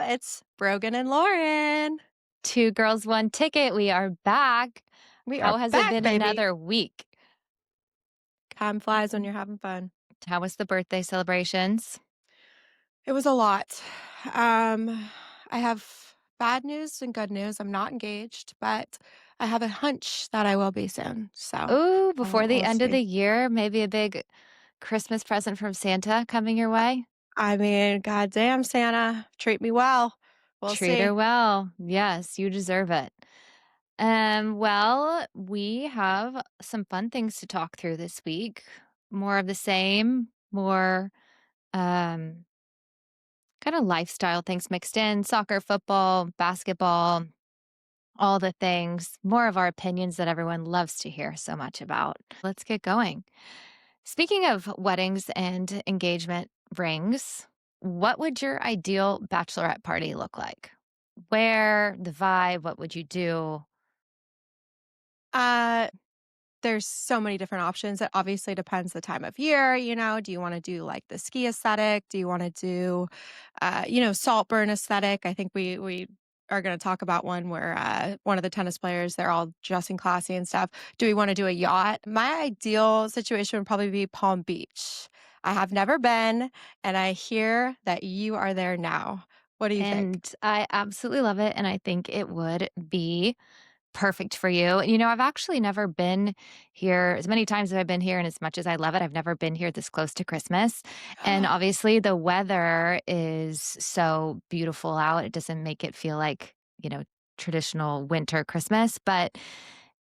it's Brogan and Lauren. Two girls, one ticket. We are back. We are How has it back, been baby. another week? Time flies when you're having fun. How was the birthday celebrations? It was a lot. Um, I have bad news and good news. I'm not engaged, but I have a hunch that I will be soon. So Ooh, before the we'll end of see. the year, maybe a big Christmas present from Santa coming your way? I mean, goddamn, Santa, treat me well. We'll Treat see. her well. Yes, you deserve it. Well, we have some fun things to talk through this week. More of the same, more um kind of lifestyle things mixed in, soccer, football, basketball, all the things, more of our opinions that everyone loves to hear so much about. Let's get going. Speaking of weddings and engagement rings, what would your ideal bachelorette party look like? Where, the vibe, what would you do? Uh, there's so many different options. It obviously depends the time of year. Do you want to do like the ski aesthetic? Do you want to do, Saltburn aesthetic? I think we are going to talk about one where one of the tennis players, they're all dressing classy and stuff. Do we want to do a yacht? My ideal situation would probably be Palm Beach. I have never been, and I hear that you are there now. What do you think? And I absolutely love it. And I think it would be perfect for you. I've actually never been here as many times as I've been here, and as much as I love it, I've never been here this close to Christmas. And obviously, the weather is so beautiful out. It doesn't make it feel like, traditional winter Christmas, but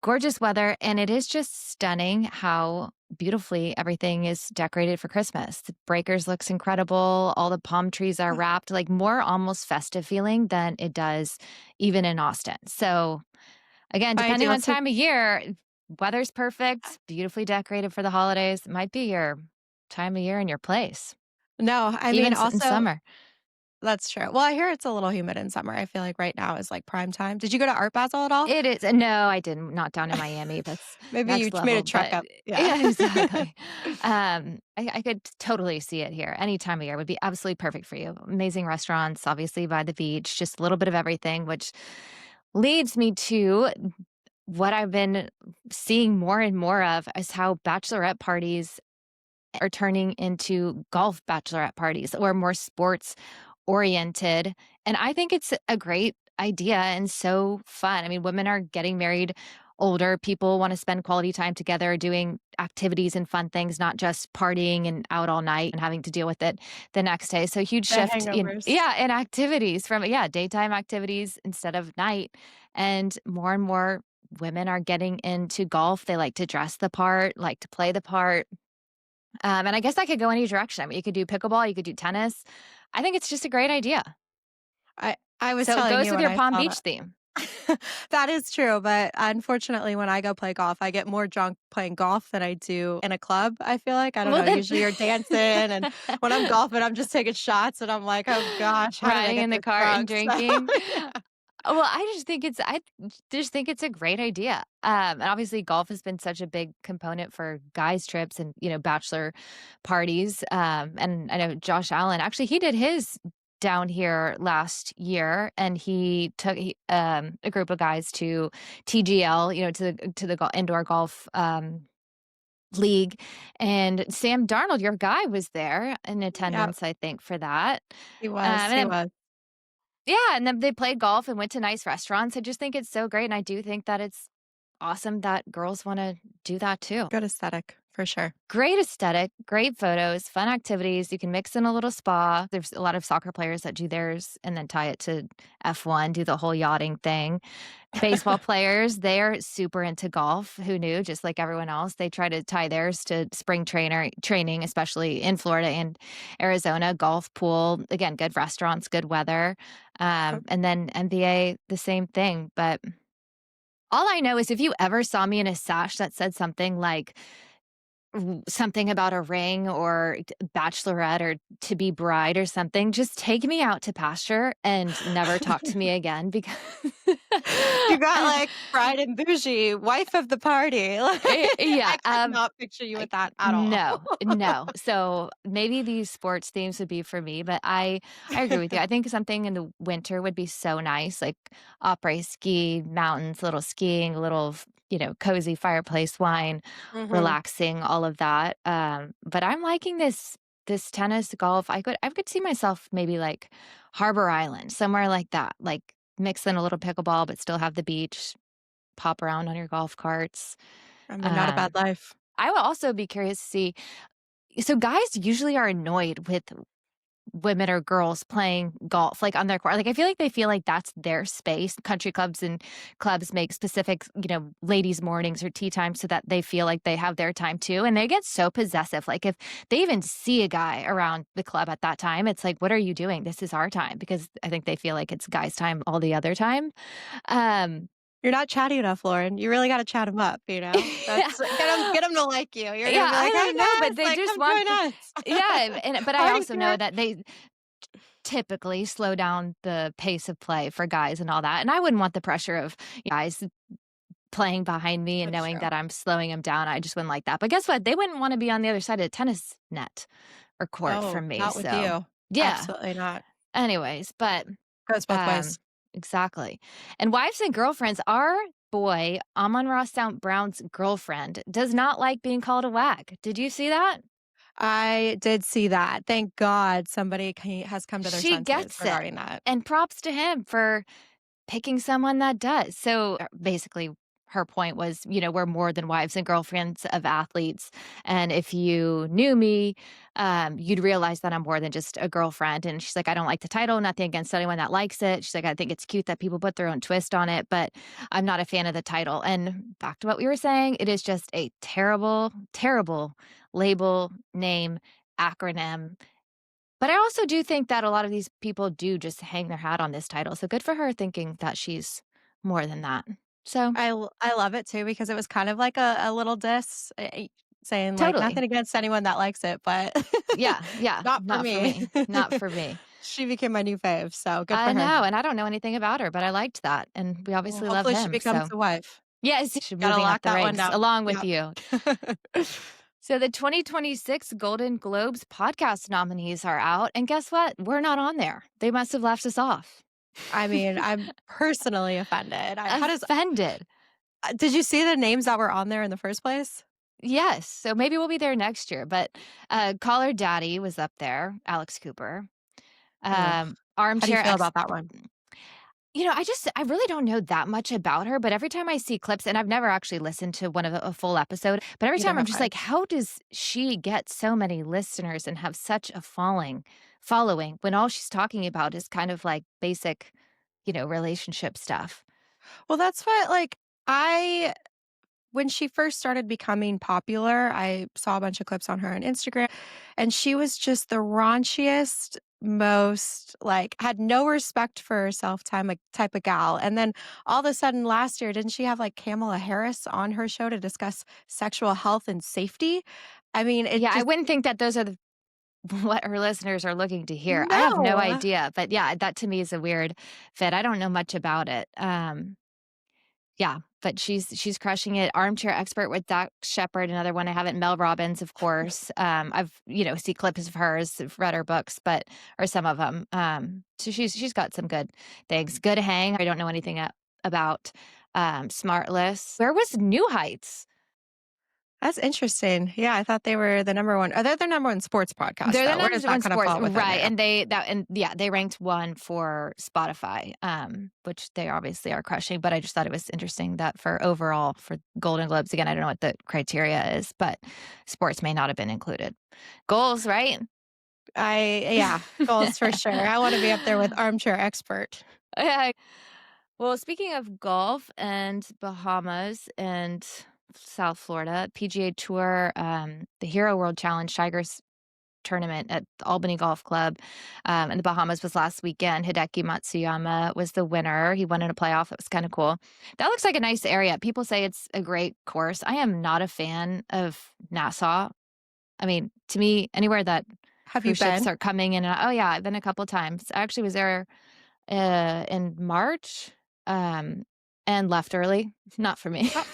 gorgeous weather. And it is just stunning how beautifully everything is decorated for Christmas. The breakers looks incredible. All the palm trees are wrapped, like more almost festive feeling than it does even in Austin. So again, My depending ideal on time of year, weather's perfect, beautifully decorated for the holidays. It might be your time of year and your place, No, I mean, even in also summer. that's true. Well, I hear it's a little humid in summer. I feel like right now is like prime time. Did you go to Art Basel at all? It is. No, I didn't. Not down in Miami. That's Maybe you next made a level. trek But up. Yeah. yeah, exactly. I could totally see it here. Any time of year would be absolutely perfect for you. Amazing restaurants, obviously by the beach, just a little bit of everything, which leads me to what I've been seeing more and more of is how bachelorette parties are turning into golf bachelorette parties or more sports oriented. And I think it's a great idea and so fun. I mean, women are getting married older. People want to spend quality time together doing activities and fun things, not just partying and out all night and having to deal with it the next day. So huge The shift in hangovers. in activities from daytime activities instead of night. And more women are getting into golf. They like to dress the part, like to play the part. And I guess that could go any direction. I mean, you could do pickleball, you could do tennis. I think it's just a great idea. I was So it telling goes you with when your I Palm saw Beach that. theme. That is true, but unfortunately, when I go play golf, I get more drunk playing golf than I do in a club, I feel like. I don't Well, know, then usually you're dancing, and when I'm golfing, I'm just taking shots, and I'm like, "Oh gosh, how did I riding get in the this cart and drunk?" So, drinking. yeah. Well, I just think it's a great idea. And obviously golf has been such a big component for guys' trips and, bachelor parties. And I know Josh Allen, actually he did his down here last year and he took a group of guys to TGL, to the indoor golf league. And Sam Darnold, your guy, was there in Yep, attendance, I think, for that. he was, And he then was. yeah, and then they played golf and went to nice restaurants. I just think it's so great, and I do think that it's awesome that girls wanna do that too. Good aesthetic, for sure. Great aesthetic, great photos, fun activities. You can mix in a little spa. There's a lot of soccer players that do theirs and then tie it to F1, do the whole yachting thing. Baseball players, they're super into golf. Who knew? Just like everyone else, they try to tie theirs to spring training, especially in Florida and Arizona. Golf, pool, again, good restaurants, good weather. And then NBA, the same thing. But all I know is if you ever saw me in a sash that said something like something about a ring or bachelorette or to be bride or something, just take me out to pasture and never talk to me again because You got, like, bride and bougie, wife of the party, like, Yeah, I could not picture you with that at all. no, no. So maybe these sports themes would be for me, but I agree with you. I think something in the winter would be so nice, like après ski, mountains, little skiing, a little, cozy fireplace, wine, Mhm. relaxing, all of that. But I'm liking this tennis, golf. I could see myself maybe like Harbor Island, somewhere like that, like mix in a little pickleball, but still have the beach, pop around on your golf carts. I mean, not a bad Um, life. I will also be curious to see, so guys usually are annoyed with women or girls playing golf, like, on their court. Like, I feel like that's their space. Country clubs and clubs make specific, ladies' mornings or tea time so that they feel like they have their time too, and they get so possessive. Like, if they even see a guy around the club at that time, it's like, "What are you doing? This is our time," because I think they feel like it's guys' time all the other time. Um You're not chatty enough, Lauren. You really gotta chat 'em up, you know? Yeah. That's get 'em to like you. You're gonna Yeah, be like, I "Hey, don't know, but guys, they like, just come want join the us. yeah, but I Party's also know here." that they typically slow down the pace of play for guys and all that, and I wouldn't want the pressure of guys playing behind me and That's knowing true. that I'm slowing them down. I just wouldn't like that. But guess what? They wouldn't wanna be on the other side of the tennis net or court Oh, from me, not with so you. yeah. Absolutely not. Anyways, but, Goes both um ways. exactly. And wives and girlfriends, our boy, Amon-Ra St. Brown's girlfriend, does not like being called a wag. Did you see that? I did see that. Thank God somebody has come to their She senses gets it, regarding that. and props to him for picking someone that does. So, basically, her point was, we're more than wives and girlfriends of athletes, and if you knew me, you'd realize that I'm more than just a girlfriend, and she's like, "I don't like the title, nothing against anyone that likes it." She's like, "I think it's cute that people put their own twist on it, but I'm not a fan of the title." And back to what we were saying, it is just a terrible, terrible label, name, acronym, but I also do think that a lot of these people do just hang their hat on this title, so good for her thinking that she's more than that. So, I love it too because it was kind of like a little diss, saying, like, totally. "Nothing against anyone that likes it, but Yeah, yeah, not for not for me." me, not for me. She became my new fave, so good for I her. know, and I don't know anything about her, but I liked that, and we Well, obviously love hopefully she him, becomes so a wife. yes, she's Gotta moving up lock the that one ranks down. along with Yep. you. So the 2026 Golden Globes podcast nominees are out, and guess what? We're not on there. They must have left us off. I mean, I'm personally offended. I how does Offended. did you see the names that were on there in the first place? Yes, so maybe we'll be there next year, but, Call Her Daddy was up there, Alex Cooper. Ugh. How do you Armchair feel ex about that one? I really don't know that much about her, but every time I see clips, and I've never actually listened to one of a full episode, but every Neither time I'm have just I. like, "How does she get so many listeners and have such a following when all she's talking about is kind of like basic, relationship stuff?" Well, that's what, like, I when she first started becoming popular, I saw a bunch of clips on her on Instagram, and she was just the raunchiest, most, like, had no respect for herself type of gal, and then all of a sudden last year, didn't she have, like, Kamala Harris on her show to discuss sexual health and safety? I mean, it Yeah, I just wouldn't think that those are the what her listeners are looking to hear. I have no no. idea, but yeah, that to me is a weird fit. I don't know much about it. Yeah, but she's crushing it. Armchair Expert with Doc Shepard, another one I haven't. Mel Robbins, of course. I've see clips of hers, I've read her books, but or some of them. So she's got some good things. Good Hang. I don't know anything about Smartless. Where was New Heights? That's interesting. Yeah, I thought they were the number one. Are they the number one sports podcast, They're the though? Where does number that one kinda sports, fall within right? there? And they ranked one for Spotify, which they obviously are crushing. But I just thought it was interesting that for overall for Golden Globes, again, I don't know what the criteria is, but sports may not have been included. Goals, right? Yeah, goals for sure. I wanna be up there with Armchair Expert. Yeah. Well, speaking of golf and Bahamas and South Florida, PGA Tour, the Hero World Challenge, Tiger's tournament at the Albany Golf Club, in the Bahamas was last weekend. Hideki Matsuyama was the winner. He won in a playoff. It was kinda cool. That looks like a nice area. People say it's a great course. I am not a fan of Nassau. I mean, to me, anywhere that Have you cruise ships been? are coming in and oh, yeah, I've been a couple times. I actually was there, in March, um, and left early. Not for me. Oh,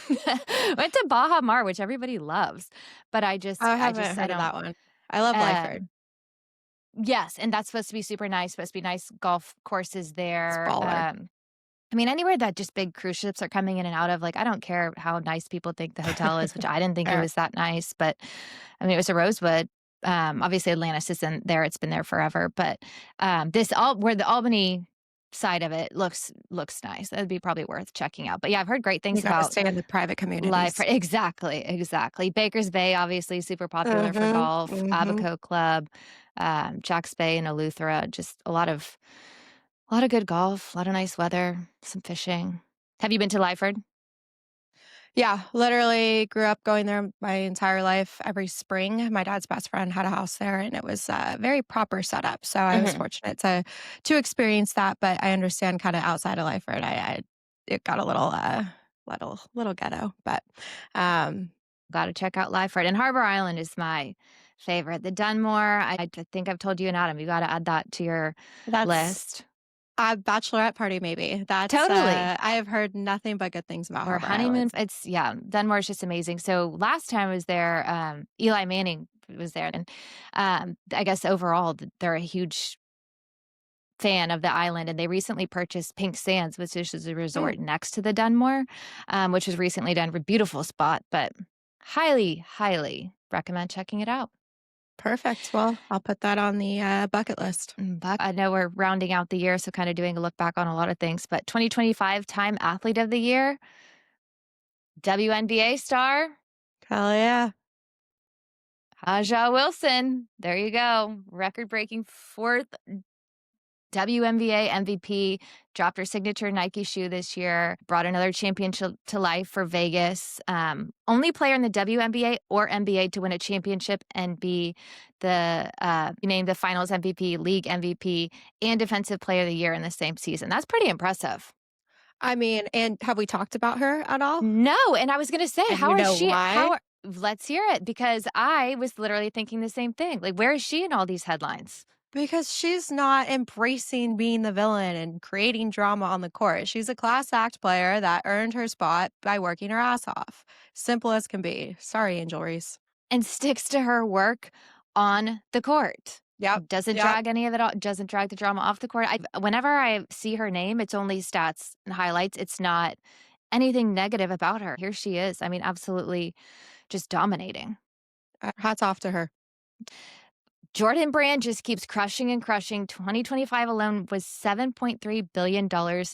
Went to Baja Mar, which everybody loves, but I I haven't just I heard of don't, that one. I love Lyford. um yes, and that's supposed to be super nice, supposed to be nice golf courses It's there, baller. I mean, anywhere that just big cruise ships are coming in and out of, like, I don't care how nice people think the hotel is, which I didn't think it Fair. was that nice, but I mean, it was a Rosewood. Obviously Atlantis isn't there, it's been there forever, but this all where the Albany side of it looks nice. That'd be probably worth checking out. But yeah, I've heard great You things gotta about stay in the private life. communities. Exactly, exactly. Baker's Bay, obviously super popular for Mhm, golf. mhm. Abaco Club, Jack's Bay and Eleuthera, just a lot of good golf, a lot of nice weather, some fishing. Have you been to Lyford? Yeah, literally grew up going there my entire life. Every spring, my dad's best friend had a house there, and it was a very proper setup. So I was Mhm. fortunate to experience that. But I understand kind of outside of Lyford, I it got a little ghetto. But um, Gotta check out Lyford, and Harbor Island is my favorite. The Dunmore, I think I've told you and Adam, you gotta add that to your that's list. a bachelorette party. Maybe that's Totally. I have heard nothing but good things about Or Harbor honeymoon, Island. it's yeah, Dunmore is just amazing. So last time I was there, Eli Manning was there, and, I guess overall, they're a huge fan of the island, and they recently purchased Pink Sands, which is a Mm, resort next to the Dunmore, which was recently done for beautiful spot, but highly, highly recommend checking it out. perfect. Well, I'll put that on the bucket list. But I know we're rounding out the year, so kind of doing a look back on a lot of things, but 2025 Time Athlete of the Year, WNBA star, Hell yeah! Aja Wilson. There you go. Record-breaking 4th WNBA MVP, dropped her signature Nike shoe this year, brought another championship to life for Vegas. Only player in the WNBA or NBA to win a championship and be named the Finals MVP, League MVP, and Defensive Player of the Year in the same season. That's pretty impressive. I mean, and have we talked about her at all? No, and I was going to say, And you know why? let's hear it because I was literally thinking the same thing. Like, where is she in all these headlines? Because she's not embracing being the villain and creating drama on the court. She's a class act player that earned her spot by working her ass off. Simple as can be. Sorry, Angel Reese. And sticks to her work on the court. Yep. Doesn't Yep. drag any of it off, doesn't drag the drama off the court. Whenever I see her name, it's only stats and highlights. It's not anything negative about her. Here she is. I mean, absolutely just dominating. Hats off to her. Jordan Brand just keeps crushing and crushing. 2025 alone was $7.3 billion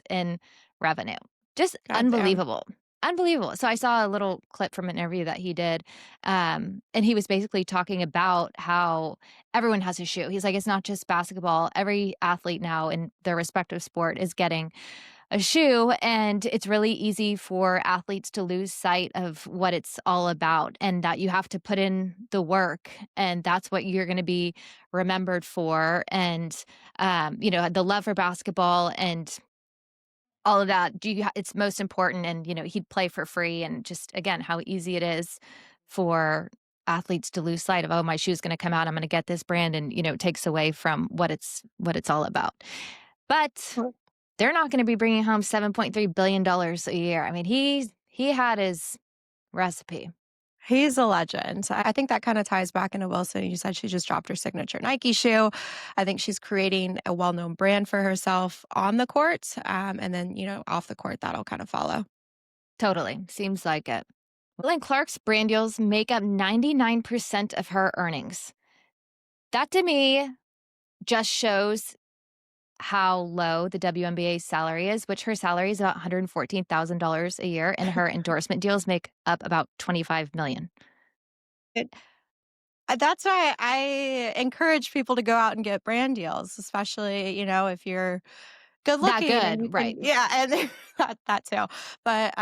in revenue. Just God damn. unbelievable. Unbelievable. So I saw a little clip from an interview that he did. And he was basically talking about how everyone has a shoe. He's like, it's not just basketball. Every athlete now in their respective sport is getting a shoe, and it's really easy for athletes to lose sight of what it's all about and that you have to put in the work, and that's what you're going to be remembered for. And the love for basketball and all of that, it's most important. And he'd play for free, and just again how easy it is for athletes to lose sight of, oh, my shoe's going to come out, I'm going to get this brand, and it takes away from what it's all about. But they're not gonna be bringing home $7.3 billion a year. I mean, he had his recipe. He's a legend. I think that kind of ties back into Wilson. You said she just dropped her signature Nike shoe. I think she's creating a well known brand for herself on the court. And then, off the court, that'll kind of follow. Totally, seems like it. Lynn Clark's brand deals make up 99% of her earnings. That to me just shows how low the WNBA salary is, which her salary is about $114,000 a year, and her endorsement deals make up about $25 million. That's why I encourage people to go out and get brand deals, especially, if you're good That looking and you good, can right. yeah, and that too. But,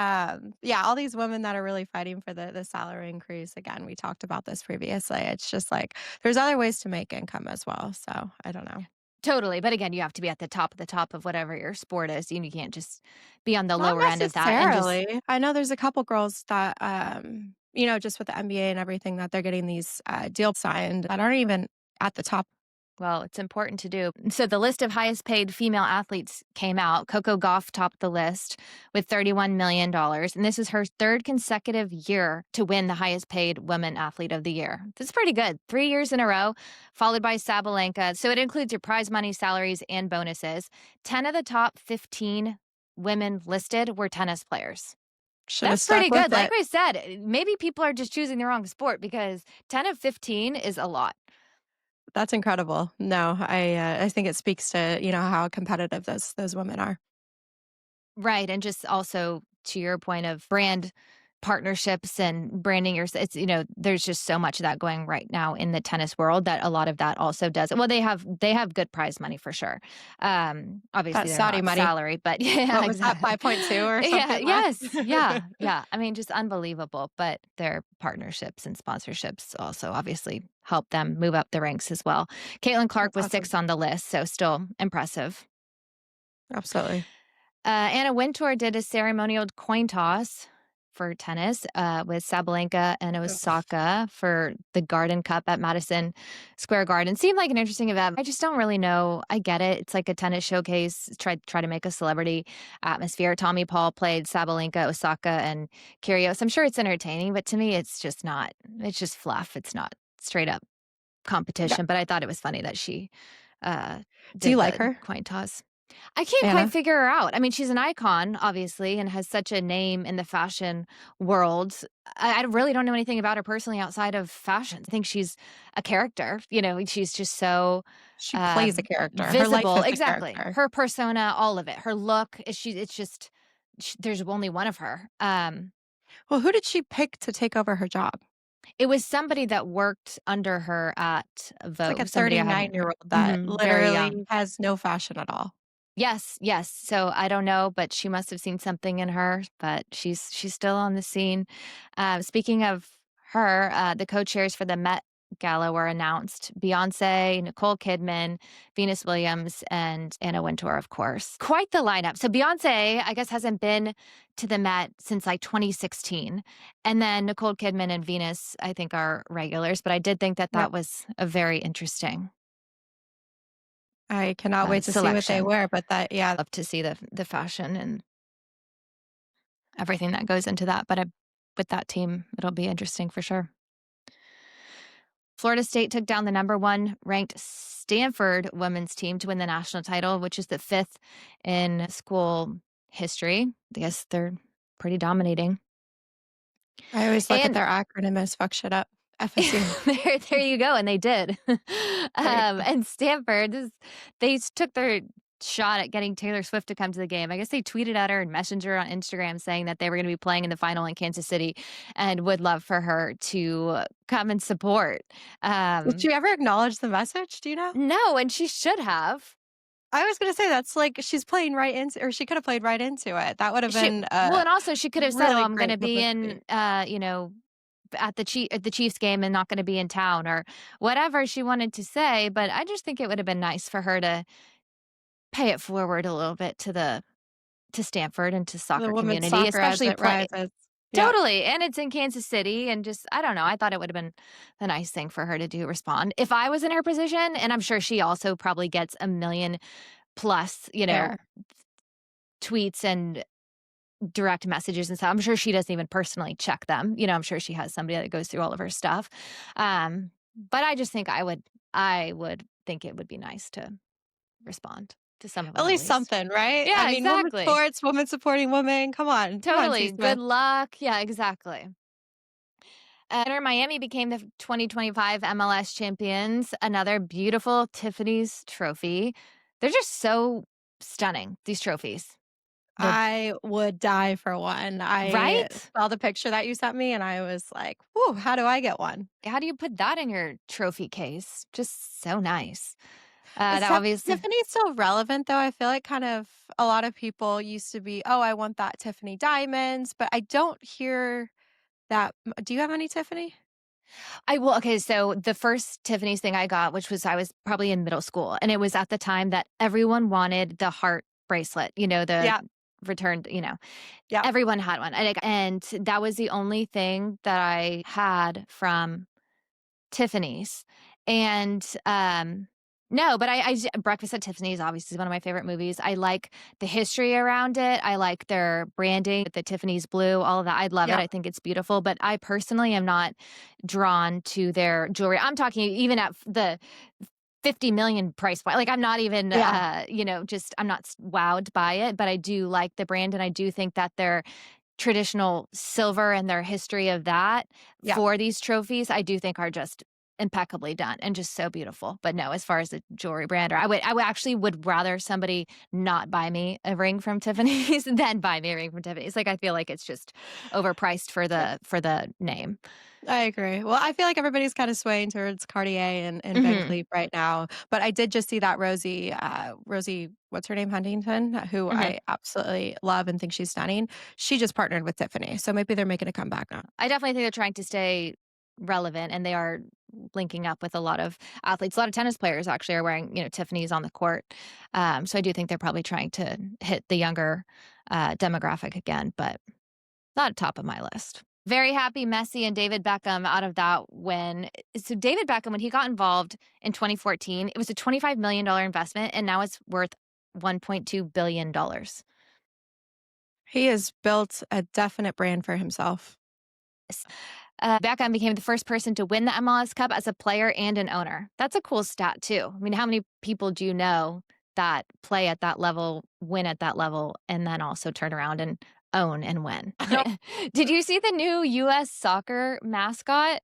yeah, all these women that are really fighting for the salary increase, again, we talked about this previously. It's just like there's other ways to make income as well, so I don't know. Totally, but again, you have to be at the top of whatever your sport is, you can't just be on the Not lower end of that and just necessarily. I know there's a couple girls that, just with the NBA and everything that they're getting these, deals signed that aren't even at the top. well, it's important to do. So the list of highest paid female athletes came out. CoCo Gauff topped the list with $31 million, and this is her third consecutive year to win the highest paid women athlete of the year. That's pretty good. 3 years in a row, followed by Sabalenka. So it includes your prize money, salaries, and bonuses. 10 of the top 15 women listed were tennis players. Shoulda That's pretty stuck with good. Like it. I said, maybe people are just choosing the wrong sport because 10 of 15 is a lot. That's incredible. No, I think it speaks to, how competitive those women are. Right, and just also to your point of brand partnerships and branding it's there's just so much of that going right now in the tennis world that a lot of that also does. Well, they have good prize money for sure. That Obviously they're Saudi not money. salary, but yeah, What was that, exactly. 5.2 or Yeah, something less? yes, yeah, yeah. I mean, just unbelievable, but their partnerships and sponsorships also obviously help them move up the ranks as well. Caitlin Clark That's was awesome. 6th on the list, so still impressive. Absolutely. Anna Wintour did a ceremonial coin toss for tennis with Sabalenka and Ugh. Osaka for the Garden Cup at Madison Square Garden. Seemed like an interesting event. I just don't really know. I get it. It's like a tennis showcase. Try to make a celebrity atmosphere. Tommy Paul played Sabalenka, Osaka, and Kyrgios. I'm sure it's entertaining, but to me, it's just not. It's just fluff. It's not straight up Yeah. competition. But I thought it was funny that she uh, Do you did like the her, coin toss. I can't quite Anna? figure her out. I mean, she's an icon, obviously, and has such a name in the fashion world. I really don't know anything about her personally outside of fashion. I think she's a character. She's just so She plays a um, character. Her life visible. is a Exactly. character. Her persona, all of it. Her look. It's just, there's only one of her. Well, who did she pick to take over her job? It was somebody that worked under her at It's like a Vogue, somebody I hadn't heard. 39-year-old that Very young. literally has no fashion at all. Yes, yes. So I don't know, but she must have seen something in her, but she's still on the scene. Speaking of her, the co-chairs for the Met Gala were announced: Beyonce, Nicole Kidman, Venus Williams, and Anna Wintour, of course. Quite the lineup. So Beyonce, I guess, hasn't been to the Met since like 2016, and then Nicole Kidman and Venus, I think, are regulars. But I did think that Yep. that was a very interesting I cannot wait to see what they selection. wear, but that yeah, Love to see the fashion and everything that goes into that, but with that team, it'll be interesting for sure. Florida State took down the number 1 ranked Stanford women's team to win the national title, which is the 5th in school history. I guess they're pretty dominating. I always look at And their acronym as "fuck shit up." FSU. there you go, and they did. There you go. And Stanford, took their shot at getting Taylor Swift to come to the game. I guess they tweeted at her and messaged her on Instagram saying that they were going to be playing in the final in Kansas City and would love for her to come and support. Did Um, she ever acknowledge the message? Do you know? no, and she should have. I was gonna say that's like she's playing right into or she could have played right into it. That would have She been well, a and also she could have said, "Oh, really I'm going great to be publicity. in, at the Chiefs game and not going to be in town," or whatever she wanted to say. But I just think it would have been nice for her to pay it forward a little bit to Stanford and to The soccer women's community, soccer as especially it play rises. Yep. totally, and it's in Kansas City, and just I don't know, I thought it would have been the nice thing for her to do, respond. If I was in her position, and I'm sure she also probably gets a million plus, Fair. tweets and direct messages and stuff. I'm sure she doesn't even personally check them. I'm sure she has somebody that goes through all of her stuff. But I just think I would think it would be nice to respond to some of At them at least least. something, right? I Yeah, mean, women's exactly. sports, women supporting women. Come on. Come on, T. Totally. Good Smith. luck. Yeah, exactly. Inter Miami became the 2025 MLS champions. Another beautiful Tiffany's trophy. They're just so stunning, these trophies. The I would die for one. I right? saw the picture that you sent me and I was like, "Whew, how do I get one?" How do you put that in your trophy case? Just so nice. Is That obviously Tiffany still relevant, though? I feel like kind of a lot of people used to be, "Oh, I want that Tiffany diamonds," but I don't hear that m do you have any Tiffany? I will okay, so the first Tiffany's thing I got, which was I was probably in middle school, and it was at the time that everyone wanted the heart bracelet, the Yeah, returned, yeah, everyone had one, and that was the only thing that I had from Tiffany's, and, no, but Breakfast at Tiffany's obviously is one of my favorite movies. I like the history around it. I like their branding, the Tiffany's blue, all of that. I love it. yeah, I think it's beautiful, but I personally am not drawn to their jewelry. I'm talking even at the 50 million price point. Like, I'm not even, yeah, just I'm not wowed by it, but I do like the brand, and I do think that their traditional silver and their history of that yeah. for these trophies, I do think are just impeccably done and just so beautiful. But no, as far as the jewelry brand, or I would actually would rather somebody not buy me a ring from Tiffany's than buy me a ring from Tiffany's. Like, I feel like it's just overpriced for the name. I agree. Well, I feel like everybody's kind of swaying towards Cartier and Van Mhm. Cleef right now, but I did just see that Rosie, what's her name, Huntington, who Mhm. I absolutely love and think she's stunning. She just partnered with Tiffany, so maybe they're making a comeback now. I definitely think they're trying to stay relevant, and they are linking up with a lot of athletes. A lot of tennis players actually are wearing, Tiffany's on the court. So I do think they're probably trying to hit the younger demographic again, but not top of my list. Very happy Messi and David Beckham out of that win. So David Beckham, when he got involved in 2014, it was a $25 million investment, and now it's worth $1.2 billion. He has built a definite brand for himself. Beckham became the first person to win the MLS Cup as a player and an owner. That's a cool stat, too. I mean, how many people do you know that play at that level, win at that level, and then also turn around and own and win? No, Did you see the new US soccer mascot?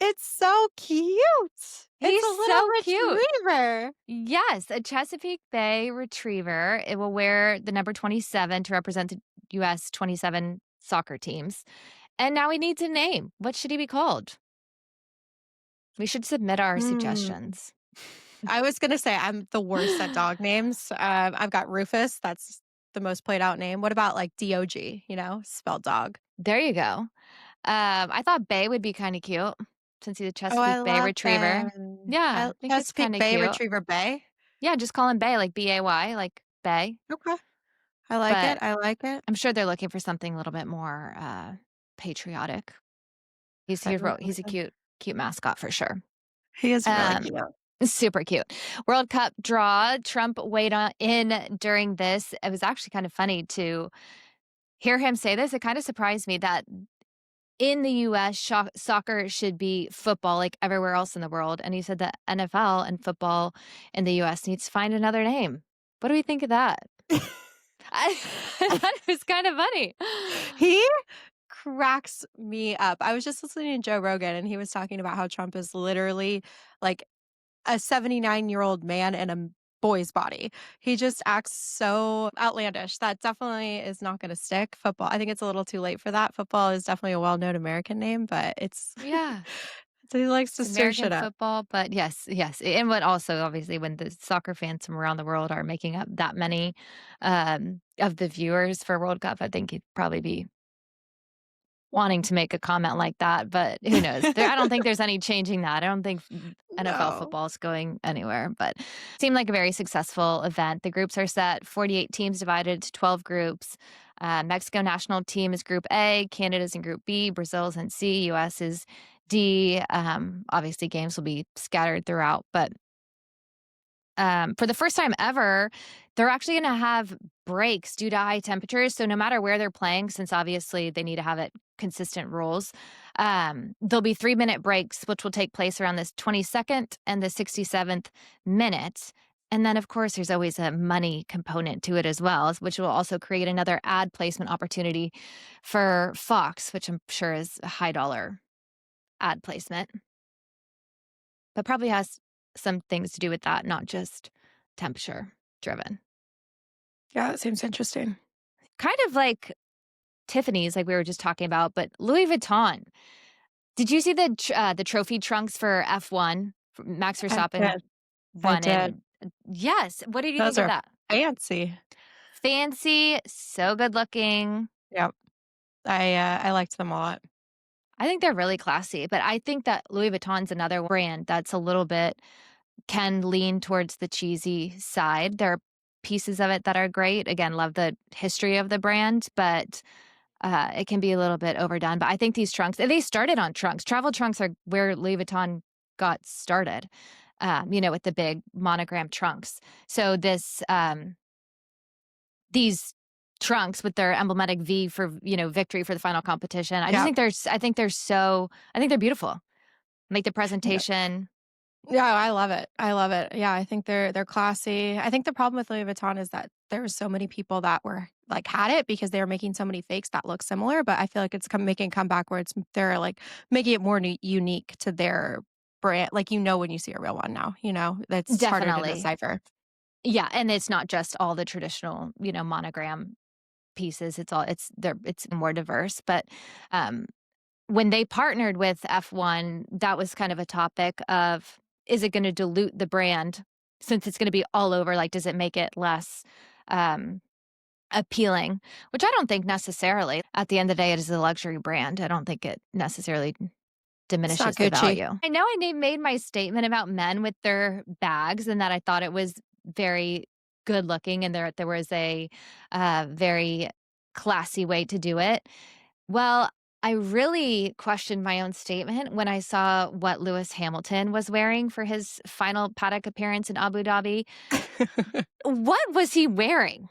it's so cute. It's He's a little so cute. retriever. Yes, a Chesapeake Bay retriever. It will wear the number 27 to represent the US 27 soccer teams. And now he needs a name. What should he be called? We should submit our Hmm. suggestions. I was gonna say I'm the worst at dog names. I've got Rufus, that's the most played out name. What about, like, DOG, spelled dog? There you go. I thought Bay would be kinda cute since he's a Oh, I Chesapeake Bay love retriever. Ben. Yeah, I I think it's Chesapeake kinda Bay cute. Retriever Bay? Yeah, just call him Bay, like B-A-Y, like Bay, Okay. I like it, but I like it. I'm sure they're looking for something a little bit more, patriotic. He's a Federalism. cute mascot for sure. He is really Um, cute. Super cute. World Cup draw, Trump weighed on in during this. It was actually kind of funny to hear him say this. It kinda surprised me that in the US, soccer should be football like everywhere else in the world, and he said that NFL and football in the US needs to find another name. What do we think of that? I I thought it was kind of funny. He cracks me up. I was just listening to Joe Rogan, and he was talking about how Trump is literally, like, a 79-year-old man in a boy's body. He just acts so outlandish. That definitely is not gonna stick. Football, I think it's a little too late for that. Football is definitely a well-known American name, but it's Yeah. so he likes to It's stir American shit up. football, but yes, yes, and what also obviously when the soccer fans from around the world are making up that many, of the viewers for World Cup, I think he'd probably be wanting to make a comment like that, but who knows? I don't think there's any changing that. I don't think NFL No. football is going anywhere, but seemed like a very successful event. The groups are set 48 teams divided to 12 groups. Mexico national team is Group A, Canada's in Group B, Brazil's in C, US is D. Obviously, games will be scattered throughout, but for the first time ever, they're actually going to have breaks due to high temperatures. So no matter where they're playing, since obviously they need to have it consistent rules, there'll be 3-minute breaks, which will take place around this 22nd and the 67th minute. And then, of course, there's always a money component to it as well, which will also create another ad placement opportunity for Fox, which I'm sure is a high dollar ad placement, but probably has some things to do with that, not just temperature driven. Yeah, that seems interesting. Kind of like Tiffany's, like we were just talking about, but Louis Vuitton. Did you see the trophy trunks for F1? Max I Verstappen did. I one did. in yes, what did you Those think of are that? fancy. Fancy, so good looking. Yep. I liked them a lot. I think they're really classy, but I think that Louis Vuitton's another brand that's a little bit can lean towards the cheesy side. There are pieces of it that are great. Again, love the history of the brand, but it can be a little bit overdone. But I think these trunks, they started on trunks. Travel trunks are where Louis Vuitton got started, with the big monogram trunks. So these trunks with their emblematic V for, victory for the final competition. Yep. I think they're beautiful. Make the presentation Yeah, I love it. I love it. Yeah, I think they're classy. I think the problem with Louis Vuitton is that there were so many people that were like had it because they were making so many fakes that look similar. But I feel like it's making a comeback where they're like making it more unique to their brand. Like when you see a real one now, that's harder to definitely. decipher. Yeah, and it's not just all the traditional, monogram pieces. It's more diverse, but um when they partnered with F1, that was kind of a topic of, is it gonna dilute the brand since it's gonna be all over, like, does it make it less, um, appealing? Which I don't think necessarily. At the end of the day, it is a luxury brand. I don't think it necessarily It's not diminishes the Gucci. value. I know made my statement about men with their bags and that I thought it was very good looking and there was a, very classy way to do it. Well, I really questioned my own statement when I saw what Lewis Hamilton was wearing for his final paddock appearance in Abu Dhabi. What was he wearing?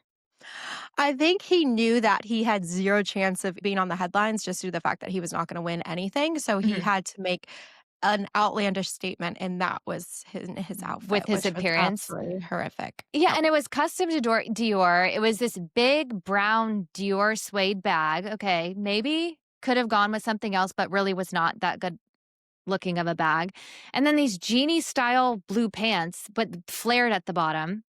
I think he knew that he had 0 chance of being on the headlines just due to the fact that he was not gonna win anything, so he Mhm. had to make an outlandish statement, and that was his With outfit, his which was appearance? absolutely horrific. Yeah, Yep. and it was custom to Dior. It was this big brown Dior suede bag. Okay, maybe could have gone with something else, but really was not that good looking of a bag. And then these genie style blue pants, but flared at the bottom.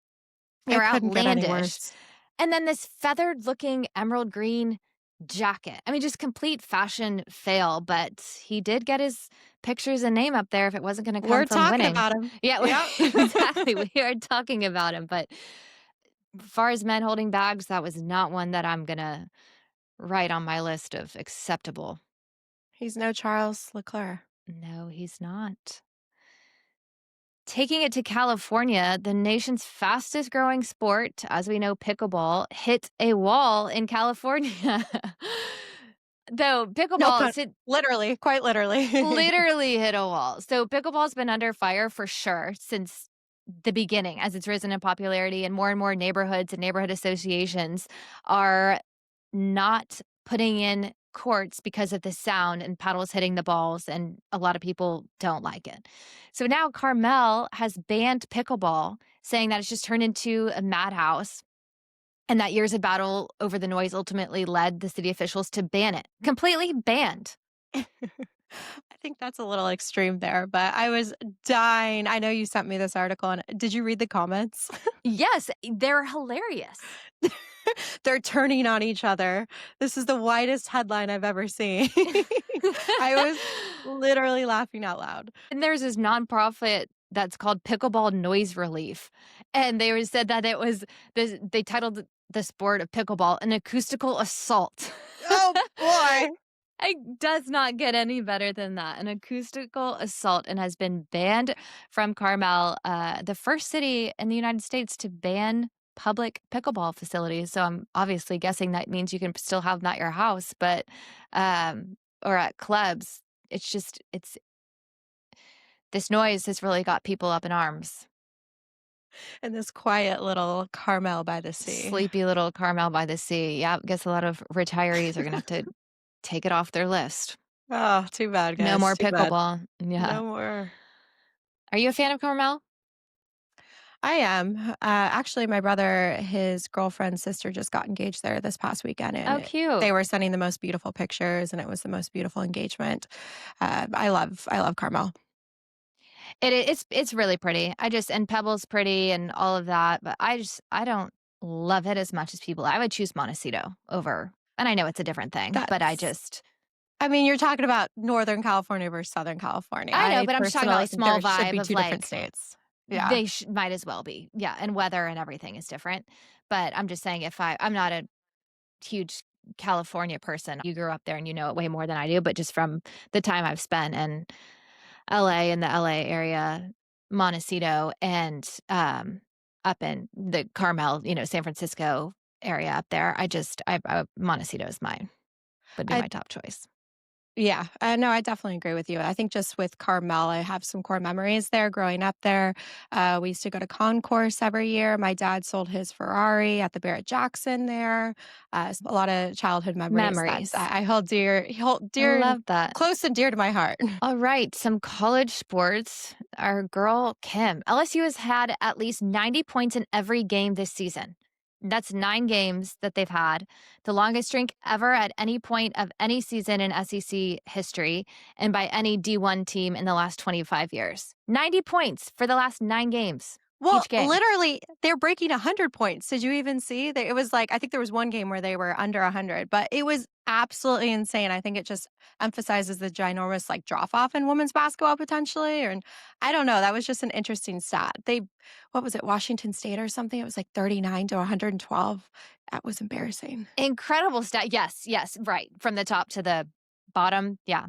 They were It couldn't get any outlandish. worse. And then this feathered looking emerald green jacket. I mean, just complete fashion fail, but he did get his pictures and name up there if it wasn't going to come We're from talking winning. about him. Yeah, Yep. exactly. We are talking about him. But as far as men holding bags, that was not one that I'm going to write on my list of acceptable. He's no Charles Leclerc. No, he's not. Taking it to California, the nation's fastest growing sport, as we know, pickleball, hit a wall in California. Though No pickleball pun sit literally, quite literally. literally hit a wall. So pickleball's been under fire for sure since the beginning as it's risen in popularity, and more neighborhoods and neighborhood associations are not putting in courts because of the sound and paddles hitting the balls, and a lot of people don't like it. So now Carmel has banned pickleball, saying that it's just turned into a madhouse and that years of battle over the noise ultimately led the city officials to ban it. Completely banned. I think that's a little extreme there, but I was dying. I know you sent me this article, and did you read the comments? Yes, they're hilarious. They're turning on each other. This is the widest headline I've ever seen. I was literally laughing out loud. And there's this nonprofit that's called Pickleball Noise Relief, and said that it was they titled the sport of pickleball an acoustical assault. Oh, boy. It does not get any better than that. An acoustical assault, and has been banned from Carmel, the first city in the United States to ban public pickleball facilities. So I'm obviously guessing that means you can still have them at your house, but or at clubs. It's this noise has really got people up in arms. In this quiet little Carmel by the sea. Sleepy little Carmel by the sea. Yeah, guess a lot of retirees are gonna have to take it off their list. Oh, too bad, No guys, more too bad. pickleball. Yeah. No more. Are you a fan of Carmel? I am. Actually, my brother, his girlfriend's sister just got engaged there this past weekend, and Oh, cute. they were sending the most beautiful pictures, and it was the most beautiful engagement. I love Carmel. It's really pretty. And Pebble's pretty and all of that, but I don't love it as much as people. I would choose Montecito over, and I know it's a different thing, but That's I mean, you're talking about Northern California versus Southern California. I know, I but I'm just talking about personally a think small there should vibe be of 2 different like states. Yeah. might as well be. Yeah, and weather and everything is different. But I'm just saying I'm not a huge California person. You grew up there and you know it way more than I do, but just from the time I've spent in LA and the LA area, Montecito, and up in the Carmel, San Francisco area up there. Montecito is mine, would be I my top choice. Yeah, no, I definitely agree with you. I think just with Carmel, I have some core memories there growing up there. We used to go to concourse every year. My dad sold his Ferrari at the Barrett Jackson there. A lot of childhood memories that Memories. I hold I dear and love that. close and dear to my heart. All right, some college sports. Our girl Kim. LSU has had at least 90 points in every game this season. That's 9 games that they've had, the longest streak ever at any point of any season in SEC history and by any D1 team in the last 25 years. 90 points for the last 9 games Well, each game. literally, they're breaking 100 points. Did you even see? It was like I think there was one game where they were under 100, but it was absolutely insane. I think it just emphasizes the ginormous, like, drop off in women's basketball potentially, or I don't know, that was just an interesting stat. What was it, Washington State or something? It was like 39 to 112. That was embarrassing. Incredible stat. Yes, yes, right. From the top to the bottom. Yeah.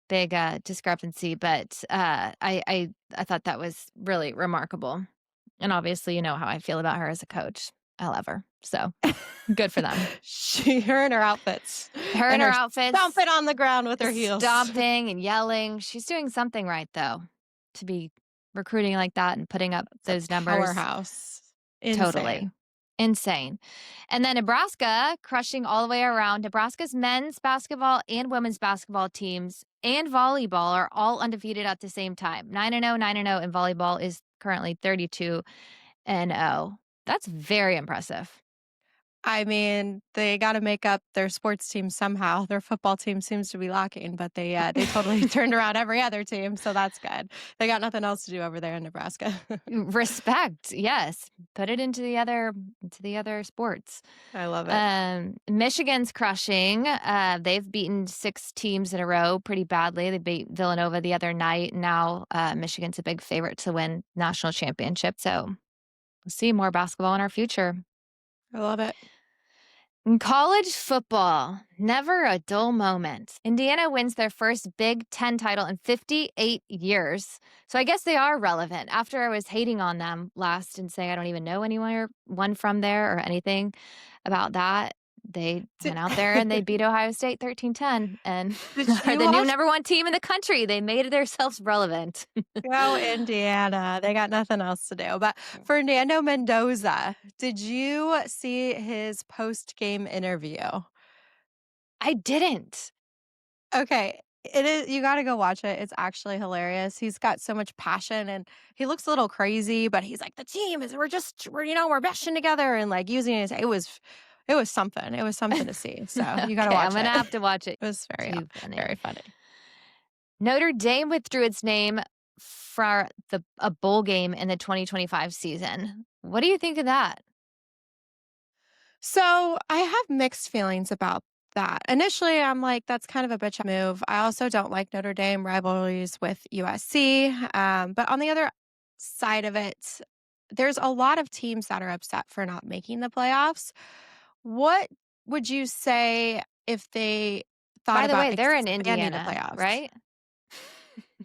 Big discrepancy, but I thought that was really remarkable. And obviously, you know how I feel about her as a coach. I love her. So good for them. Her and her outfits Her and and her her outfits, stomping on the ground with her heels. stomping and yelling. She's doing something right, though, to be recruiting like that and putting up It's a those numbers. powerhouse. Totally. Insane. Insane. And then Nebraska crushing all the way around. Nebraska's men's basketball and women's basketball teams and volleyball are all undefeated at the same time. 9-0, 9-0, and volleyball is currently 32-0. That's very impressive. I mean, they gotta make up their sports team somehow. Their football team seems to be lacking, but they totally turned around every other team, so that's good. They got nothing else to do over there in Nebraska. Respect. Yes. Put it into the other sports. I love it. Michigan's crushing. They've beaten 6 teams in a row pretty badly. They beat Villanova the other night. Now Michigan's a big favorite to win national championship. So we'll see more basketball in our future. I love it. In college football, never a dull moment. Indiana wins their first Big Ten title in 58 years. So I guess they are relevant. After I was hating on them last and saying I don't even know anyone from there or anything about that, they Did went out there and they beat Ohio State 13-10 and did are you the new watch number 1 team in the country. They made themselves relevant. Go Indiana? They got nothing else to do. But Fernando Mendoza, did you see his post-game interview? I didn't. Okay, it is you gotta go watch it, it's actually hilarious. He's got so much passion, and he looks a little crazy, but he's like, "The team is we're meshing together," and, like, using his it was something. It was something to see, so you gotta Okay, I'm watch going to it. have to watch it. It was Too funny. very funny. Notre Dame withdrew its name for a bowl game in the 2025 season. What do you think of that? So, I have mixed feelings about that. Initially, I'm like, "That's kind of a bitch move." I also don't like Notre Dame rivalries with USC, but on the other side of it, there's a lot of teams that are upset for not making the playoffs. What would you say if they thought By the about way, they're in expanding the Indiana, playoffs? right?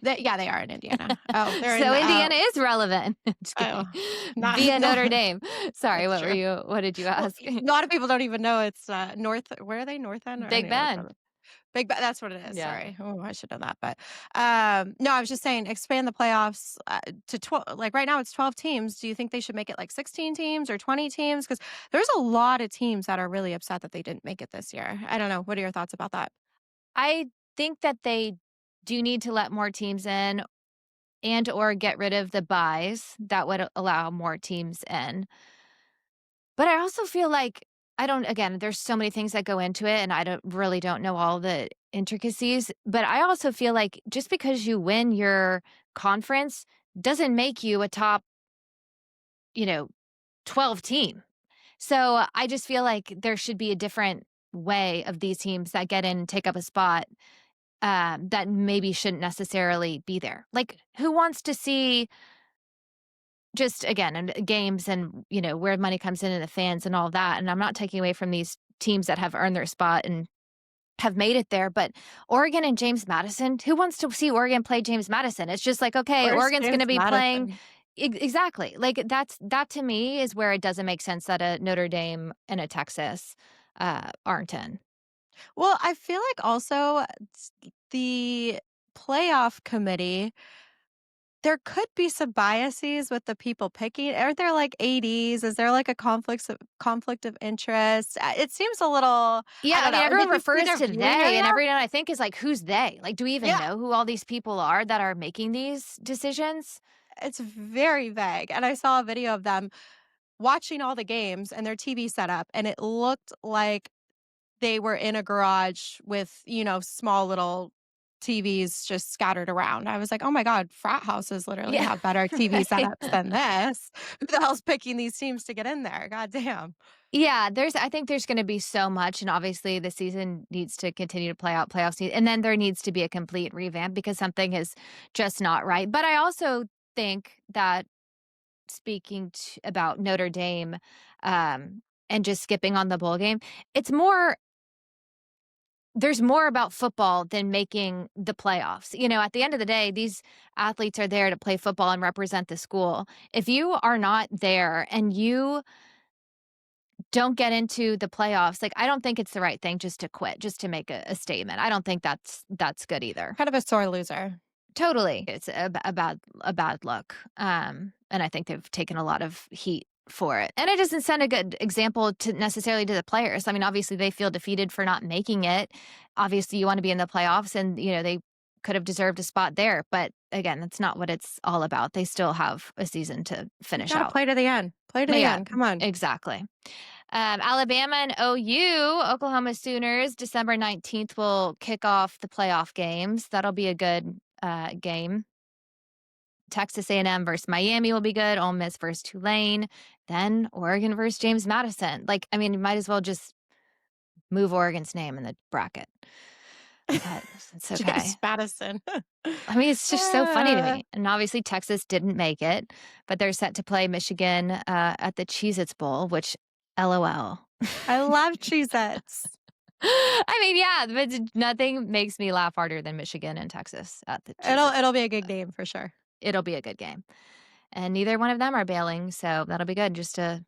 Yeah, they are in Indiana. Oh, they're in So Indiana is relevant. Just oh, kidding. not Via no, Notre Dame. Sorry, that's true. what did you Well, ask? a lot of people don't even know it's, North where are they? North End or I Big don't know which Ben. one. Big Ba that's what it is, Yeah. sorry. Oh, I should know that, but, no, I was just saying expand the playoffs, to 12 like, right now it's 12 teams. Do you think they should make it, like, 16 teams or 20 teams? Because there's a lot of teams that are really upset that they didn't make it this year. I don't know. What are your thoughts about that? I think that they do need to let more teams in and or get rid of the buys that would allow more teams in. But I also feel like I don't again, there's so many things that go into it and I don't know all the intricacies, but I also feel like just because you win your conference doesn't make you a top, you know, 12 team. So I just feel like there should be a different way of these teams that get in and take up a spot that maybe shouldn't necessarily be there. Like, who wants to see just again, and games and, where money comes in and the fans and all that, and I'm not taking away from these teams that have earned their spot and have made it there, but Oregon and James Madison, who wants to see Oregon play James Madison? It's just like, okay, Where's Oregon's James gonna be playing Madison? exactly. Like, that to me is where it doesn't make sense that a Notre Dame and a Texas, aren't in. Well, I feel like also the playoff committee, there could be some biases with the people picking. Are there like ADs? Is there like a conflict of interest? It seems a little, Yeah, I I don't mean, know. Did everyone you see refers their to viewing "they," area? and everyone I think is like, "Who's they?" Like, do we even Yeah, know who all these people are that are making these decisions? it's very vague. And I saw a video of them watching all the games and their TV setup, and it looked like they were in a garage with, small little TVs just scattered around. I was like, "Oh my god, frat houses literally Yeah, have better TV right. setups than this. Who the hell's picking these teams to get in there? God damn." Yeah, I think there's gonna be so much, and obviously the season needs to continue to play out, playoffs need and then there needs to be a complete revamp because something is just not right, but I also think that speaking about Notre Dame, and just skipping on the bowl game, it's more there's more about football than making the playoffs. At the end of the day, these athletes are there to play football and represent the school. If you are not there and you don't get into the playoffs, like, I don't think it's the right thing just to quit, just to make a statement. I don't think that's good either. Kind of a sore loser. Totally. It's a bad look. And I think they've taken a lot of heat for it. And it doesn't send a good example to necessarily to the players. I mean, obviously they feel defeated for not making it. Obviously you want to be in the playoffs and they could have deserved a spot there, but again, that's not what it's all about. They still have a season to You finish gotta out. play to the end. Play to But the yeah, end. Come on. exactly. Alabama and OU, Oklahoma Sooners, December 19th will kick off the playoff games. That'll be a good game. Texas A&M versus Miami will be good. Ole Miss versus Tulane. Then Oregon versus James Madison. Like, I mean, you might as well just move Oregon's name in the bracket. But it's okay. James Madison. I mean, it's just so funny to Uh, me. And obviously, Texas didn't make it, but they're set to play Michigan at the Cheez Its Bowl, which LOL. I love Cheez-Its. I mean, yeah, but nothing makes me laugh harder than Michigan and Texas at the Cheez It'll Its. it'll be a good game for sure. It'll be a good game. And neither one of them are bailing, so that'll be good. Just a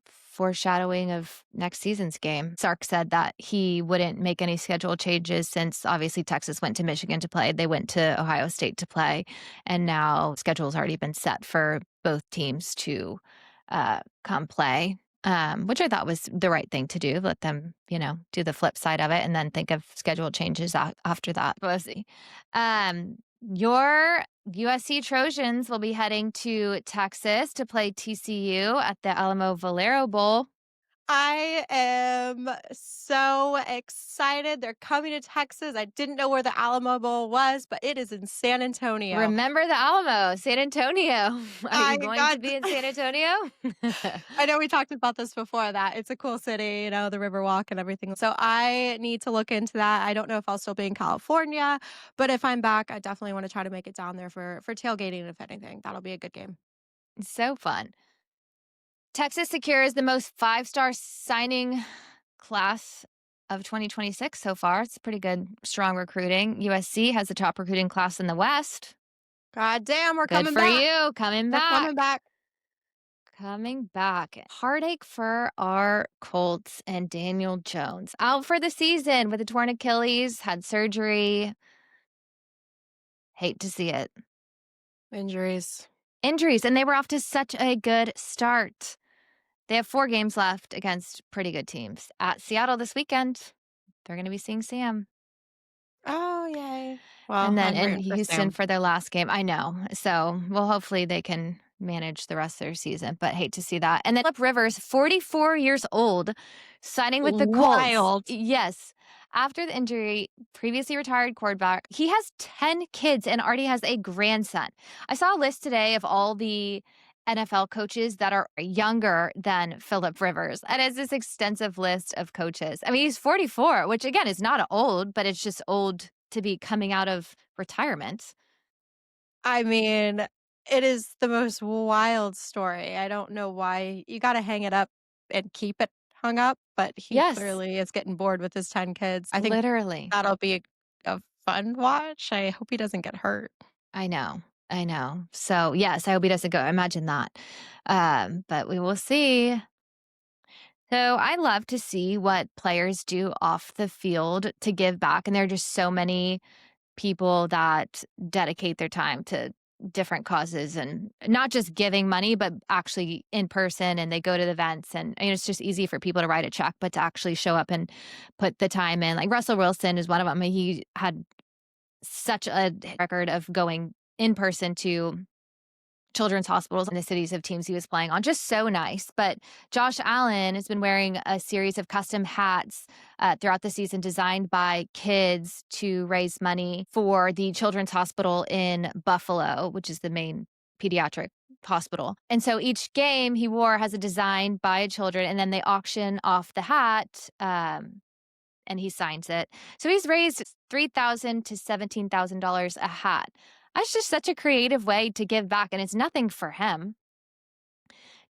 foreshadowing of next season's game. Sark said that he wouldn't make any schedule changes since obviously Texas went to Michigan to play. They went to Ohio State to play, and now schedule's already been set for both teams to come play. Which I thought was the right thing to do. Let them, do the flip side of it and then think of schedule changes after that. But we'll see. Your USC Trojans will be heading to Texas to play TCU at the Alamo Valero Bowl. I am so excited. They're coming to Texas. I didn't know where the Alamo Bowl was, but it is in San Antonio. Remember the Alamo, San Antonio. Are you I going to got be in San Antonio? I know we talked about this before that it's a cool city, the Riverwalk and everything. So I need to look into that. I don't know if I'll still be in California, but if I'm back, I definitely want to try to make it down there for tailgating if anything. That'll be a good game. So fun. Texas secures the most five-star signing class of 2026 so far. It's pretty good, strong recruiting. USC has the top recruiting class in the West. God damn, we're Good coming for back. you. Coming We're coming back. back. Coming back. Heartache for our Colts and Daniel Jones. Out for the season with a torn Achilles, had surgery. Hate to see it. Injuries. Injuries, and they were off to such a good start. They have 4 games left against pretty good teams. At Seattle this weekend, they're going to be seeing Sam. Oh, yay. Well, And then I'm in rooting for Houston Sam. for their last game. I know. So, well, hopefully they can manage the rest of their season, but hate to see that. And then Philip Rivers, 44 years old, signing with the Colts. Wild. Yes. After the injury, previously retired quarterback, he has 10 kids and already has a grandson. I saw a list today of all the NFL coaches that are younger than Philip Rivers. And it's this extensive list of coaches. I mean, he's 44, which again is not old, but it's just old to be coming out of retirement. I mean, It is the most wild story. I don't know why you gotta hang it up and keep it hung up, but he Yes, clearly is getting bored with his 10 kids. I think literally. that'll be a fun watch. I hope he doesn't get hurt. I know. I know. So, yes, I hope he doesn't go. Imagine that. But we will see. So, I love to see what players do off the field to give back. And there are just so many people that dedicate their time to different causes and not just giving money, but actually in person and they go to the events. And it's just easy for people to write a check, but to actually show up and put the time in. Like Russell Wilson is one of them. He had such a record of going in person to children's hospitals in the cities of teams he was playing on. Just so nice. But Josh Allen has been wearing a series of custom hats throughout the season designed by kids to raise money for the children's hospital in Buffalo, which is the main pediatric hospital. And so each game he wore has a design by children, and then they auction off the hat. And he signs it. So he's raised $3,000 to $17,000 a hat. That's just such a creative way to give back, and it's nothing for him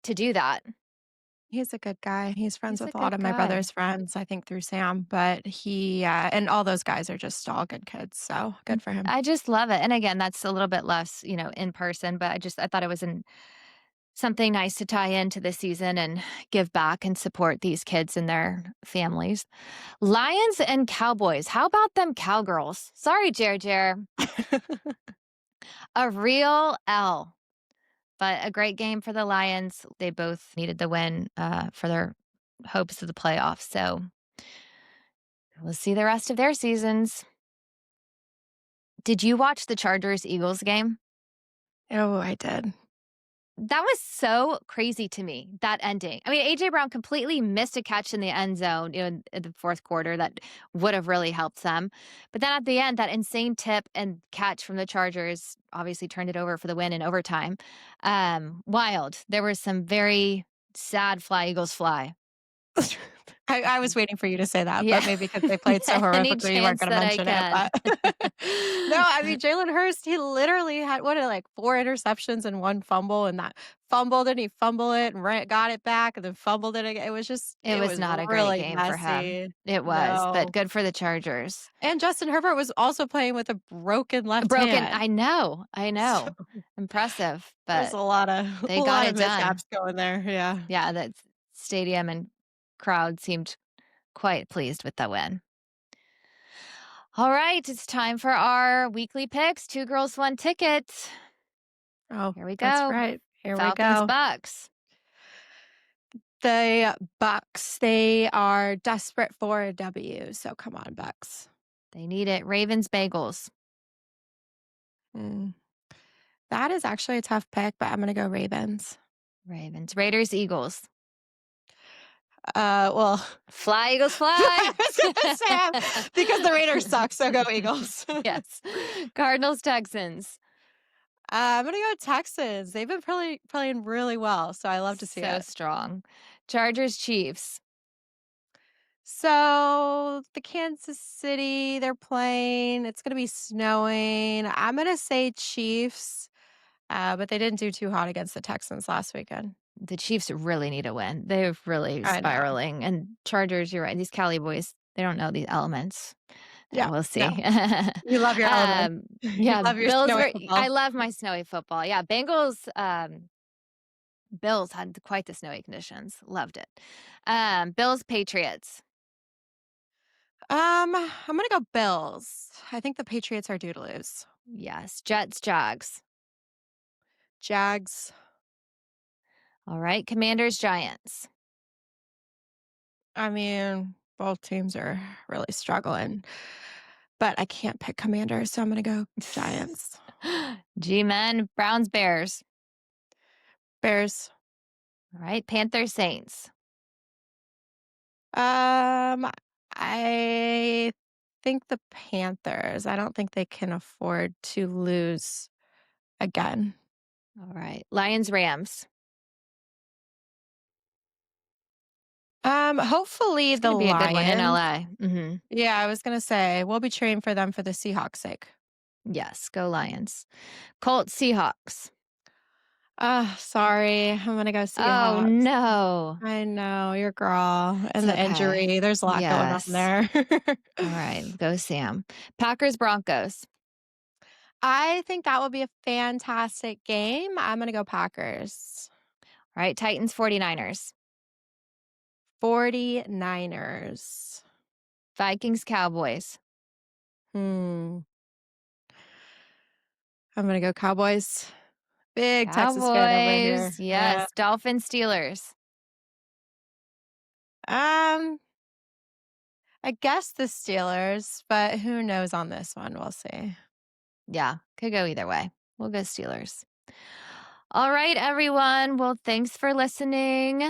to do that. He's a good guy. He's friends He's a with a lot good of my guy. brother's friends, I think through Sam, but he, and all those guys are just all good kids, so good for him. I just love it. And again, that's a little bit less, in person, but I thought it was something nice to tie into this season and give back and support these kids and their families. Lions and Cowboys. How about them Cowgirls? Sorry, Jer. A real L. But a great game for the Lions. They both needed the win for their hopes of the playoffs. So we'll see the rest of their seasons. Did you watch the Chargers Eagles game? Oh, I did. That was so crazy to me, that ending. I mean, AJ Brown completely missed a catch in the end zone, in the fourth quarter that would have really helped them. But then at the end, that insane tip and catch from the Chargers obviously turned it over for the win in overtime. Wild. There were some very sad fly Eagles fly. I was waiting for you to say that, Yeah. but maybe because they played so Any horrifically, you weren't chance gonna that I mention it, can. but no, I mean, Jalen Hurst, he literally had, what, like, 4 interceptions and 1 fumble, and that fumbled and he fumbled it and got it back and then fumbled it again. It It was was not a great really game for him. messy. It was, but No. good for the Chargers. And Justin Herbert was also playing with a broken left Broken, hand. I know, I So know. Impressive, there's but a they got lot it of done. mishaps going there, yeah. Yeah, that stadium and crowd seemed quite pleased with the win. All right, it's time for our weekly picks. Two girls, one ticket. Oh, Here we that's go. right. Here we Falcons, go. Bucks. The Bucks, they are desperate for a W, so come on, Bucks. They need it. Ravens, Bagels. Mm. That is actually a tough pick, but I'm gonna go Ravens. Ravens. Raiders, Eagles. Well, Fly, Eagles, I fly. was gonna say because the Raiders suck, so go Eagles. Yes. Cardinals, Texans. I'm gonna go Texans. They've been playing really well, so I love to see So it. strong. Chargers, Chiefs. So the Kansas City, they're playing. It's gonna be snowing. I'm gonna say Chiefs, but they didn't do too hot against the Texans last weekend. The Chiefs really need a win. They're really I know. spiraling. And Chargers, you're right. These Cali boys, they don't know these elements. Yeah, We'll no, see. you love your element. You Yeah, love your Bills snowy were I football. love my snowy football. Yeah, Bengals, Bills had quite the snowy conditions. Loved it. Bills, Patriots. I'm gonna go Bills. I think the Patriots are due to lose. Yes. Jets, Jags. Jags. All right. Commanders, Giants. I mean, both teams are really struggling, but I can't pick Commanders, so I'm gonna go Giants. G-Men, Browns, Bears. Bears. All right. Panthers, Saints. Um, I think the Panthers. I don't think they can afford to lose again. All right. Lions, Rams. Hopefully It's the going to be a good one in Lions. LA. Yeah, I was gonna say we'll be cheering for them for the Seahawks' sake. Yes. Go Lions. Colts, Seahawks. Sorry. I'm gonna go Oh, Seahawks. no. I know, your girl It's and the okay. injury. There's a lot going on Yes. there. All right, go Sam. Packers, Broncos. I think that would be a fantastic game. I'm gonna go Packers. All right, Titans, 49ers. 49ers. Vikings, Cowboys. Hmm. I'm gonna go Cowboys. Big Texas fan over Cowboys. here. Yeah. Yes. Dolphins, Steelers. Um, I guess the Steelers, but who knows on this one? We'll see. Yeah, could go either way. We'll go Steelers. All right, everyone. Well, thanks for listening.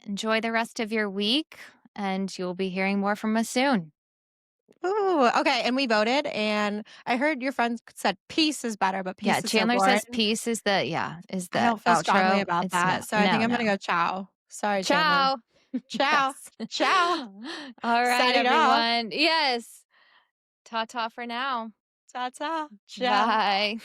Enjoy the rest of your week, and you'll be hearing more from us soon. Ooh, okay. And we voted, and I heard your friends said peace is better, but Yeah, peace is so Chandler boring. says peace is the is I the don't feel strongly outro. about It's no, that, so I think no, I'm no. gonna go ciao. Sorry, Chandler. Ciao. Ciao. Yes. Ciao. All right, Signing off. everyone. Yes. Ta ta for now. Ta ta. Ciao. Bye.